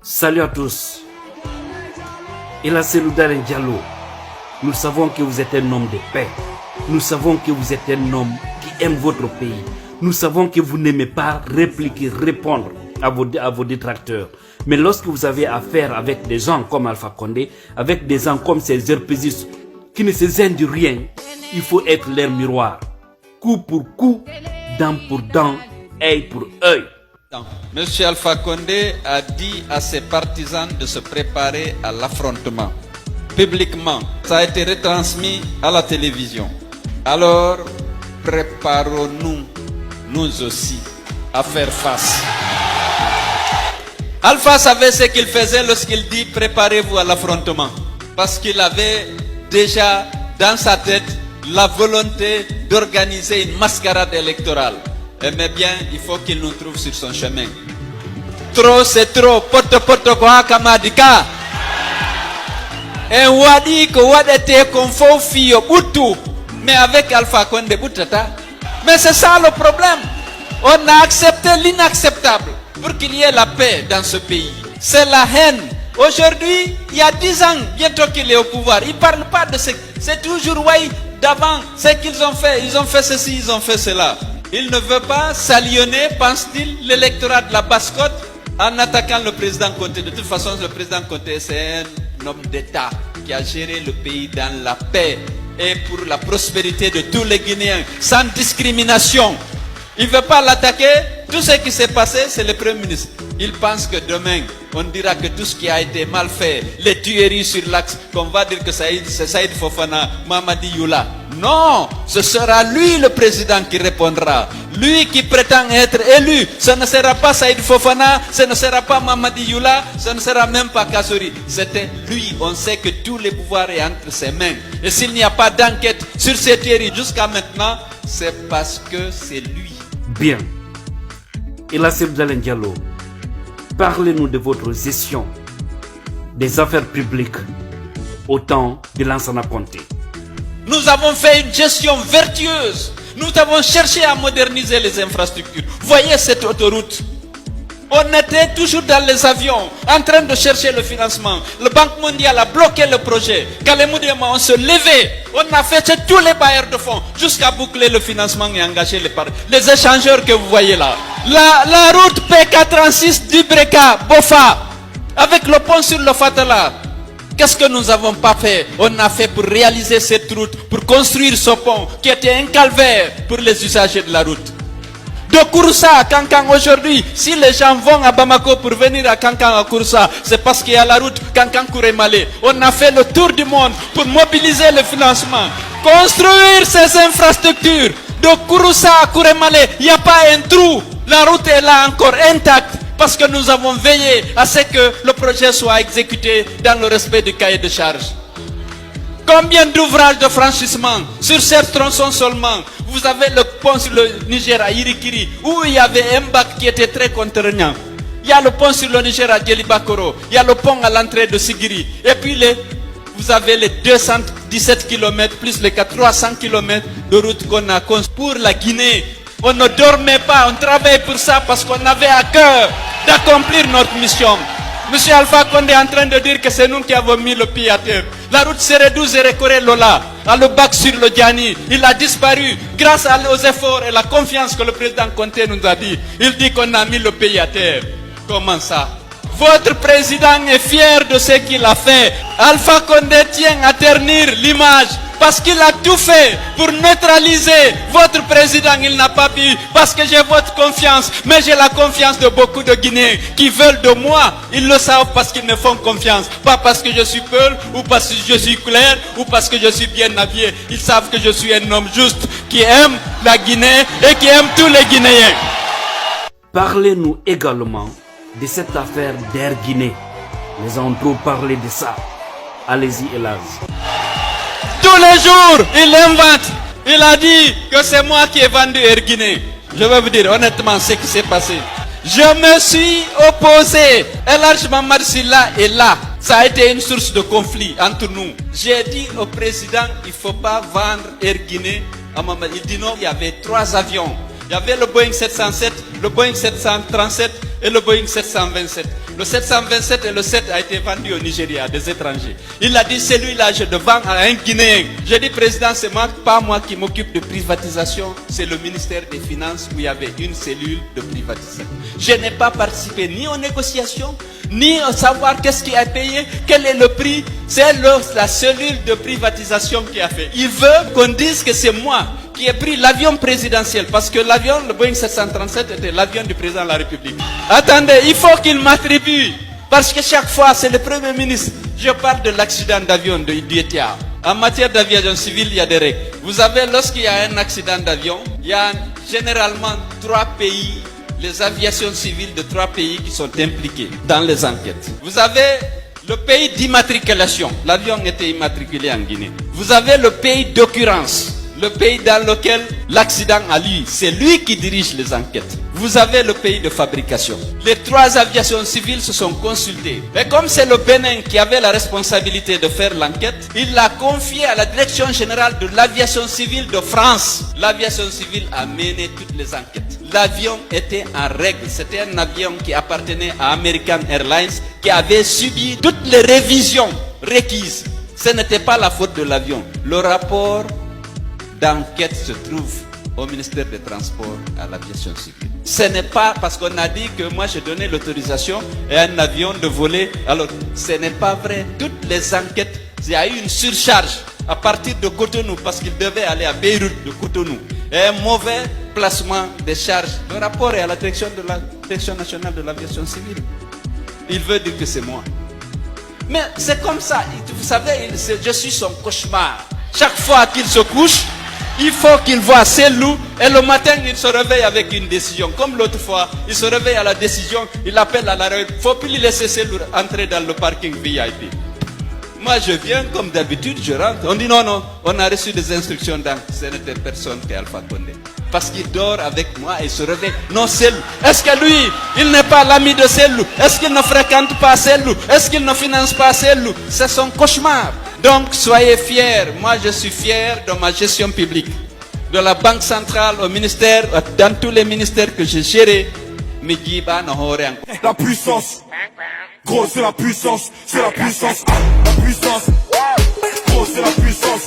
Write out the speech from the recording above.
Salut à tous. Ella Seloudal Diallo, nous savons que vous êtes un homme de paix. Nous savons que vous êtes un homme qui aime votre pays. Nous savons que vous n'aimez pas répliquer, répondre à vos détracteurs. Mais lorsque vous avez affaire avec des gens comme Alpha Condé, avec des gens comme ces RPGistes qui ne se gênent de rien, il faut être leur miroir. Coup pour coup, dent pour dent, œil pour œil. Monsieur Alpha Condé a dit à ses partisans de se préparer à l'affrontement. Publiquement, ça a été retransmis à la télévision. Alors, préparons-nous, nous aussi, à faire face. Alpha savait ce qu'il faisait lorsqu'il dit préparez-vous à l'affrontement. Parce qu'il avait déjà dans sa tête la volonté d'organiser une mascarade électorale. Mais bien, il faut qu'il nous trouve sur son chemin. Trop, c'est trop. Poto, poto, quoi, kamadika. Et wadi, ko wadete, konfo, fio, butu. Mais avec Alpha Condé, butata. Mais c'est ça le problème. On a accepté l'inacceptable pour qu'il y ait la paix dans ce pays. C'est la haine. Aujourd'hui, il y a 10 ans, bientôt qu'il est au pouvoir. Il ne parle pas de ce... C'est toujours, ouais, d'avant, ce qu'ils ont fait. Ils ont fait ceci, ils ont fait cela. Il ne veut pas salionner, pense-t-il, l'électorat de la Basse-Côte en attaquant le président Conté. De toute façon, le président Conté, c'est un homme d'État qui a géré le pays dans la paix et pour la prospérité de tous les Guinéens, sans discrimination. Il ne veut pas l'attaquer. Tout ce qui s'est passé, c'est le Premier ministre. Il pense que demain, on dira que tout ce qui a été mal fait, les tueries sur l'axe, qu'on va dire que c'est Saïd Fofana, Mamadi Youla. Non, ce sera lui le président qui répondra. Lui qui prétend être élu. Ce ne sera pas Saïd Fofana, ce ne sera pas Mamadi Youla, ce ne sera même pas Kassouri. C'était lui. On sait que tous les pouvoirs sont entre ses mains. Et s'il n'y a pas d'enquête sur ces tueries jusqu'à maintenant, c'est parce que c'est lui. Bien. Ella Seloudal Diallo, parlez-nous de votre gestion des affaires publiques au temps de Lansana Conté. Nous avons fait une gestion vertueuse. Nous avons cherché à moderniser les infrastructures. Voyez cette autoroute. On était toujours dans les avions, en train de chercher le financement. Le Banque mondiale a bloqué le projet. Kalemoudema, on se levait. On a fait tous les bailleurs de fonds jusqu'à boucler le financement et engager les échangeurs que vous voyez là. La route PK36 d'Ibreka, Bofa, avec le pont sur le Fatala. Qu'est-ce que nous n'avons pas fait? On a fait pour réaliser cette route, pour construire ce pont qui était un calvaire pour les usagers de la route. De Kouroussa à Kankan aujourd'hui, si les gens vont à Bamako pour venir à Kankan à Kouroussa, c'est parce qu'il y a la route Kankan-Kourémalé. On a fait le tour du monde pour mobiliser le financement. Construire ces infrastructures. De Kouroussa à Kourémalé, il n'y a pas un trou. La route est là encore intacte. Parce que nous avons veillé à ce que le projet soit exécuté dans le respect du cahier de charge. Combien d'ouvrages de franchissement sur cette tronçon seulement? Vous avez le pont sur le Niger à Irikiri, où il y avait un bac qui était très contraignant. Il y a le pont sur le Niger à Djelibakoro. Il y a le pont à l'entrée de Sigiri. Et puis vous avez les 217 km plus les 300 km de route qu'on a construit pour la Guinée. On ne dormait pas, on travaillait pour ça parce qu'on avait à cœur d'accomplir notre mission. Monsieur Alpha Condé est en train de dire que c'est nous qui avons mis le pied à terre. La route Sérédou Zérékoré Lola, à le bac sur le Diani, il a disparu grâce aux efforts et la confiance que le président Conté nous a dit. Il dit qu'on a mis le pays à terre. Comment ça? Votre président est fier de ce qu'il a fait. Alpha Condé tient à ternir l'image parce qu'il a tout fait pour neutraliser votre président. Il n'a pas pu parce que j'ai votre confiance. Mais j'ai la confiance de beaucoup de Guinéens qui veulent de moi. Ils le savent parce qu'ils me font confiance. Pas parce que je suis peul ou parce que je suis clair ou parce que je suis bien habillé. Ils savent que je suis un homme juste qui aime la Guinée et qui aime tous les Guinéens. Parlez-nous également de cette affaire d'Air Guinée. Nous avons trop parlé de ça. Allez-y, Elaz. Tous les jours, il invente. Il a dit que c'est moi qui ai vendu Air Guinée. Je vais vous dire honnêtement ce qui s'est passé. Je me suis opposé. El Mamad Silla est là. Ça a été une source de conflit entre nous. J'ai dit au président, il ne faut pas vendre Air Guinée à Mamad. Il dit non, il y avait 3 avions. Il y avait le Boeing 707, le Boeing 737 et le Boeing 727. Le 727 et le 7 a été vendu au Nigeria à des étrangers. Il a dit, celui-là, je le vends à un Guinéen. J'ai dit, président, c'est pas moi qui m'occupe de privatisation, c'est le ministère des Finances où il y avait une cellule de privatisation. Je n'ai pas participé ni aux négociations, ni à savoir qu'est-ce qui a payé, quel est le prix. C'est la cellule de privatisation qui a fait. Il veut qu'on dise que c'est moi qui ai pris l'avion présidentiel, parce que l'avion, le Boeing 737, était l'avion du président de la République. Attendez, il faut qu'il m'attribue, parce que chaque fois, c'est le Premier ministre. Je parle de l'accident d'avion de Idietia. En matière d'aviation civile, il y a des règles. Vous savez, lorsqu'il y a un accident d'avion, il y a généralement 3 pays, les aviations civiles de 3 pays qui sont impliqués dans les enquêtes. Vous avez le pays d'immatriculation. L'avion était immatriculé en Guinée. Vous avez le pays d'occurrence. Le pays dans lequel l'accident a lieu, c'est lui qui dirige les enquêtes. Vous avez le pays de fabrication. Les 3 aviations civiles se sont consultées. Et comme c'est le Bénin qui avait la responsabilité de faire l'enquête, il l'a confié à la Direction générale de l'aviation civile de France. L'aviation civile a mené toutes les enquêtes. L'avion était en règle. C'était un avion qui appartenait à American Airlines, qui avait subi toutes les révisions requises. Ce n'était pas la faute de l'avion. Le rapport d'enquête se trouve au ministère des Transports à l'aviation civile. Ce n'est pas parce qu'on a dit que moi j'ai donné l'autorisation à un avion de voler. Alors, ce n'est pas vrai. Toutes les enquêtes, il y a eu une surcharge à partir de Cotonou parce qu'il devait aller à Beyrouth de Cotonou. Et un mauvais placement des charges. Le rapport est à la direction nationale de l'aviation civile. Il veut dire que c'est moi. Mais c'est comme ça. Vous savez, je suis son cauchemar. Chaque fois qu'il se couche, il faut qu'il voit ses loups et le matin il se réveille avec une décision. Comme l'autre fois, il se réveille à la décision, il appelle à l'arrêt. Il ne faut plus laisser ses loups entrer dans le parking VIP. Moi je viens comme d'habitude, je rentre. On dit non, on a reçu des instructions donc ce n'était personne qu'Alpha Condé. Parce qu'il dort avec moi et il se réveille. Non, c'est loup. Est-ce que lui, il n'est pas l'ami de ces loups? Est-ce qu'il ne fréquente pas ces loups? Est-ce qu'il ne finance pas ces loups? C'est son cauchemar. Donc soyez fiers, moi je suis fier de ma gestion publique, de la Banque centrale au ministère, dans tous les ministères que j'ai gérés. La puissance, gros c'est la puissance, la puissance, gros c'est la puissance.